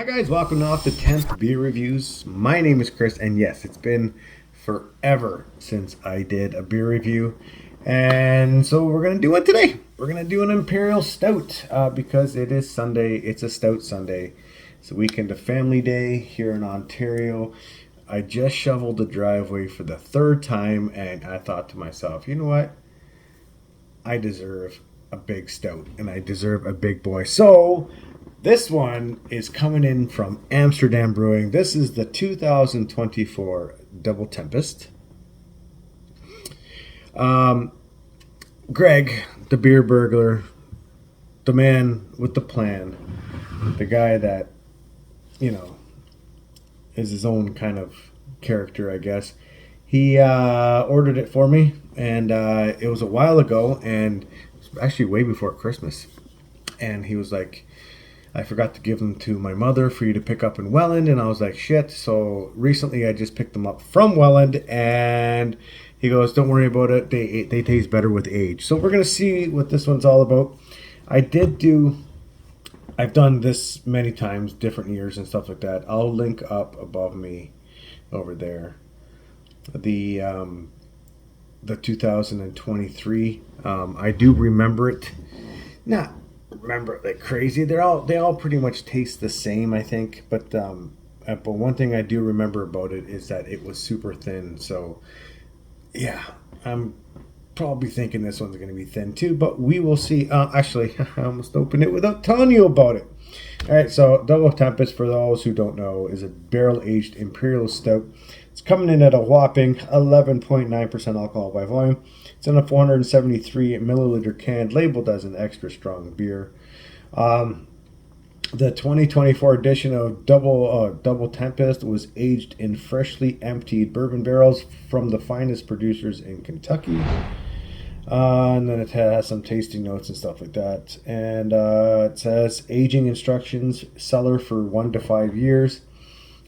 guys, welcome off the 10th beer reviews. My name is Chris, and yes, it's been forever since I did a beer review, and so we're gonna do one today. We're gonna do an Imperial Stout because it is Sunday. It's a Stout Sunday. It's a weekend of Family Day here in Ontario. I just shoveled the driveway for the third time, and I thought to myself, you know what? I deserve a big stout, and I deserve a big boy. So this one is coming in from Amsterdam Brewing. This is the 2024 Double Tempest. Greg, the beer burglar, the man with the plan, the guy that, is his own kind of character, I guess. He ordered it for me, and it was a while ago, and it was actually way before Christmas. And he was like, I forgot to give them to my mother for you to pick up in Welland, and I was like, shit. So recently I just picked them up from Welland, and he goes, don't worry about it. They taste better with age. So we're going to see what this one's all about. I've done this many times, different years and stuff like that. I'll link up above me over there the 2023. I do remember it. Not remember it like crazy. They all pretty much taste the same, I think. But one thing I do remember about it is that it was super thin. So yeah, I'm probably thinking this one's going to be thin too, but we will see. Actually, I almost opened it without telling you about it. All right, so Double Tempest, for those who don't know, is a barrel-aged Imperial Stout. It's coming in at a whopping 11.9% alcohol by volume. It's in a 473 milliliter can, labeled as an extra strong beer. The 2024 edition of Double Tempest was aged in freshly emptied bourbon barrels from the finest producers in Kentucky. And then it has some tasting notes and stuff like that. And it says aging instructions, cellar for 1 to 5 years.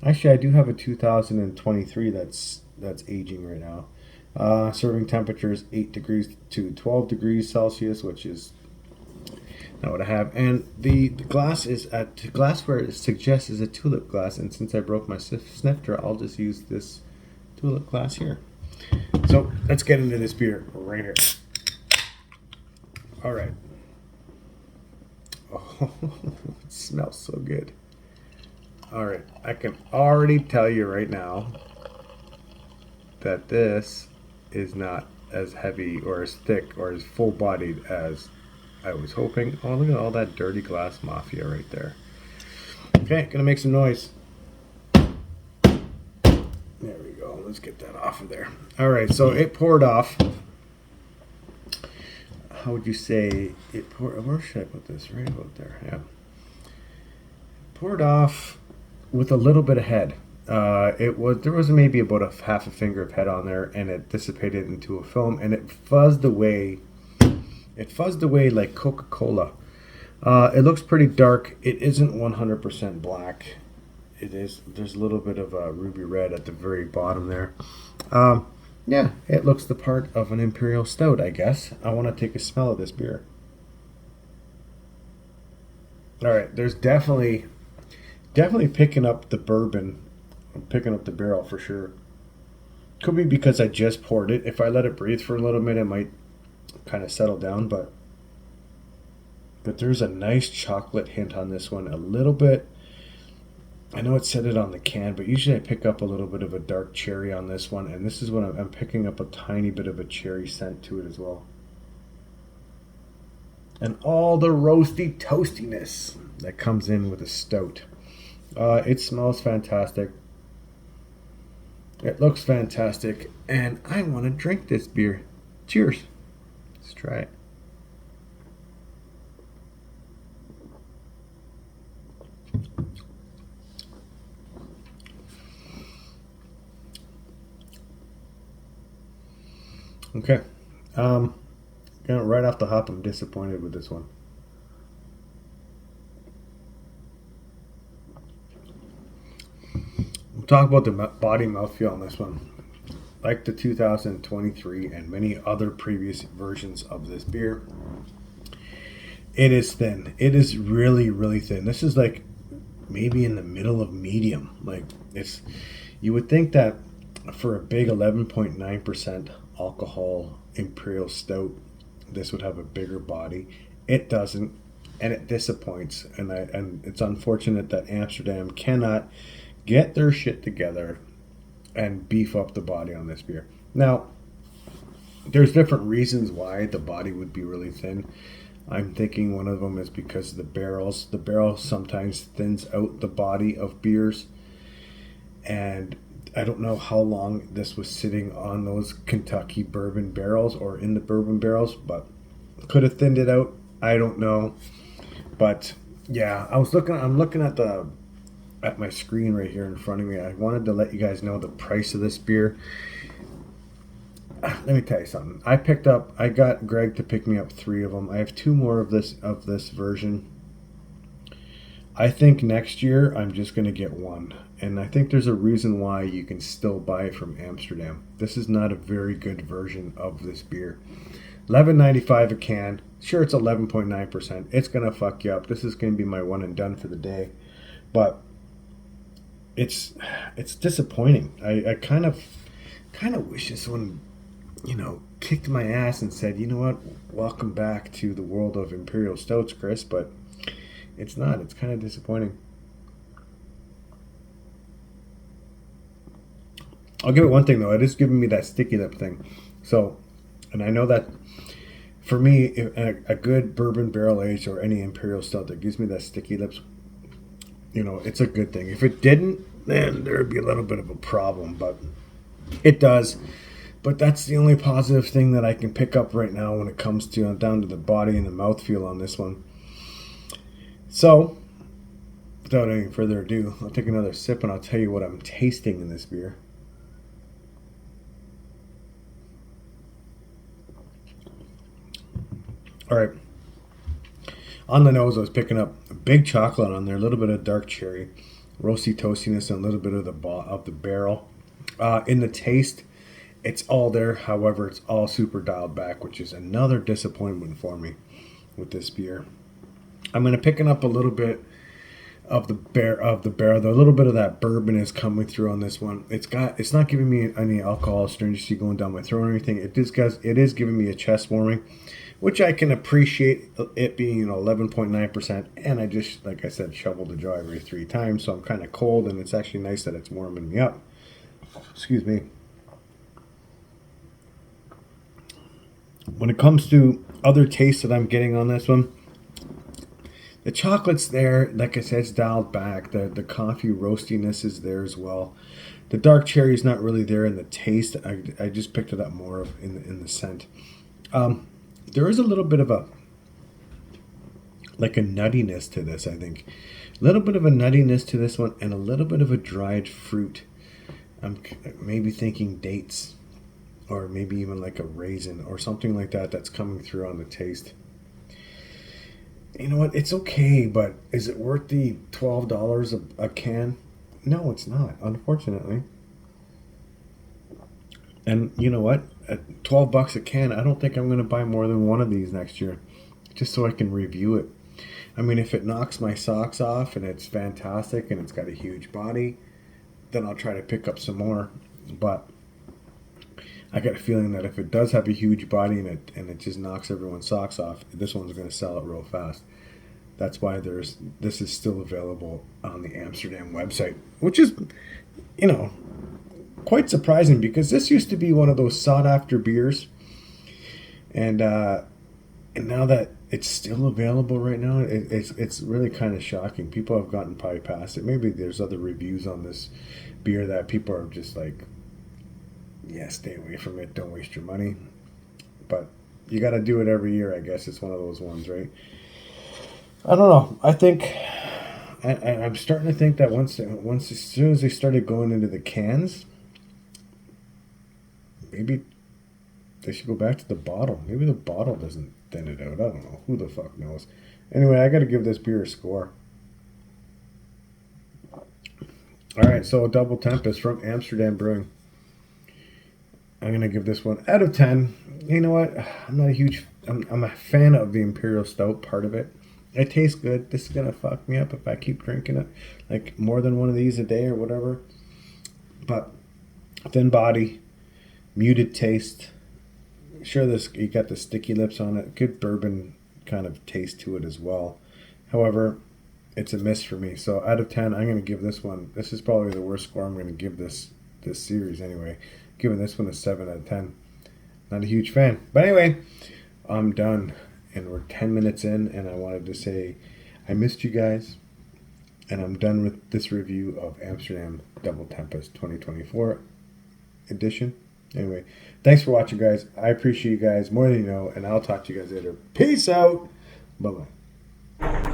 Actually, I do have a 2023 that's aging right now. Serving temperature is 8 degrees to 12 degrees Celsius, which is not what I have. And the glass is at glassware it suggests is a tulip glass. And since I broke my snifter, I'll just use this tulip glass here. So let's get into this beer right here. All right. Oh, it smells so good. All right, I can already tell you right now that this is not as heavy or as thick or as full-bodied as I was hoping. Oh, look at all that dirty glass mafia right there. Okay, gonna make some noise. There we go. Let's get that off of there. All right, so it poured off. How would you say it poured? Where should I put this? Right about there. Yeah. Poured off with a little bit of head. There was maybe about a half a finger of head on there, and it dissipated into a film, and it fuzzed away. It fuzzed away like Coca-Cola. It looks pretty dark. It isn't 100% black. It is. There's a little bit of a ruby red at the very bottom there. Yeah, it looks the part of an Imperial Stout, I guess. I want to take a smell of this beer. All right, there's definitely picking up the bourbon. I'm picking up the barrel for sure. Could be because I just poured it. If I let it breathe for a little bit, it might kind of settle down, but there's a nice chocolate hint on this one. A little bit. I know it said it on the can, but usually I pick up a little bit of a dark cherry on this one, and this is what I'm picking up a tiny bit of a cherry scent to it as well. And all the roasty toastiness that comes in with a stout. It smells fantastic. It looks fantastic, and I want to drink this beer. Cheers. Let's try it. Okay. Right off the hop, I'm disappointed with this one. We'll talk about the body mouthfeel on this one. Like the 2023 and many other previous versions of this beer, it is thin. It is really, really thin. This is like maybe in the middle of medium. Like, it's, you would think that for a big 11.9% alcohol imperial stout, this would have a bigger body. It doesn't, and it disappoints. And it's unfortunate that Amsterdam cannot get their shit together and beef up the body on this beer. Now, there's different reasons why the body would be really thin. I'm thinking one of them is because of the barrels. The barrel sometimes thins out the body of beers, and I don't know how long this was sitting on those Kentucky bourbon barrels or in the bourbon barrels, but could have thinned it out. I don't know, but yeah, I'm looking at my screen right here in front of me. I wanted to let you guys know the price of this beer. Let me tell you something. I got Greg to pick me up 3 of them. I have 2 more of this version. I think next year I'm just going to get 1. And I think there's a reason why you can still buy it from Amsterdam. This is not a very good version of this beer. $11.95 a can. Sure, it's 11.9%. It's going to fuck you up. This is going to be my one and done for the day. But it's disappointing. I kind of wish this one, kicked my ass and said, you know what, welcome back to the world of Imperial Stouts, Chris, but it's not. It's kind of disappointing. I'll give it one thing, though. It is giving me that sticky lip thing. So, and I know that for me, a good bourbon barrel aged or any Imperial Stout that gives me that sticky lips, it's a good thing. If it didn't, then there would be a little bit of a problem, but it does. But that's the only positive thing that I can pick up right now when it comes to down to the body and the mouthfeel on this one. So, without any further ado, I'll take another sip and I'll tell you what I'm tasting in this beer. All right. On the nose, I was picking up a big chocolate on there, a little bit of dark cherry, roasty toastiness, and a little bit of the barrel. In the taste, it's all there. However, it's all super dialed back, which is another disappointment for me with this beer. I'm going to picking up a little bit of the barrel. A little bit of that bourbon is coming through on this one. It's not giving me any alcohol astringency going down my throat or anything. It is giving me a chest warming, which I can appreciate it being 11.9%. And I just, like I said, shoveled the jaw every 3 times, so I'm kind of cold, and it's actually nice that it's warming me up. Excuse me. When it comes to other tastes that I'm getting on this one, the chocolate's there. Like I said, it's dialed back. The coffee roastiness is there as well. The dark cherry is not really there in the taste. I just picked it up more of in the scent. There is a little bit of a nuttiness to this, I think. A little bit of a nuttiness to this one and a little bit of a dried fruit. I'm maybe thinking dates or maybe even like a raisin or something like that that's coming through on the taste. You know what? It's okay, but is it worth the $12 a can? No, it's not, unfortunately. And you know what? At $12 a can, I don't think I'm going to buy more than one of these next year, just so I can review it. I mean, if it knocks my socks off and it's fantastic and it's got a huge body, then I'll try to pick up some more. But I got a feeling that if it does have a huge body and it just knocks everyone's socks off, this one's going to sell it real fast. That's why this is still available on the Amsterdam website, which is, quite surprising because this used to be one of those sought after beers, and now that it's still available right now, it's really kind of shocking. People have gotten probably past it. Maybe there's other reviews on this beer that people are just like, yeah, stay away from it. Don't waste your money. But you got to do it every year, I guess. It's one of those ones, right? I don't know. I think I'm starting to think that once as soon as they started going into the cans, maybe they should go back to the bottle. Maybe the bottle doesn't thin it out. I don't know. Who the fuck knows? Anyway, I got to give this beer a score. All right, so a double Tempest from Amsterdam Brewing. I'm going to give this one out of 10. You know what? I'm a fan of the Imperial Stout part of it. It tastes good. This is gonna fuck me up if I keep drinking it, like more than one of these a day or whatever. But thin body, muted taste. Sure, this you got the sticky lips on it. Good bourbon kind of taste to it as well. However, it's a miss for me. So out of 10, I'm going to give this one. This is probably the worst score I'm going to give this series anyway. Giving this one a 7 out of 10. Not a huge fan, but anyway, I'm done, and we're 10 minutes in, and I wanted to say I missed you guys, and I'm done with this review of Amsterdam Double Tempest 2024 edition. Anyway, thanks for watching, guys. I appreciate you guys more than you know, and I'll talk to you guys later. Peace out. Bye-bye.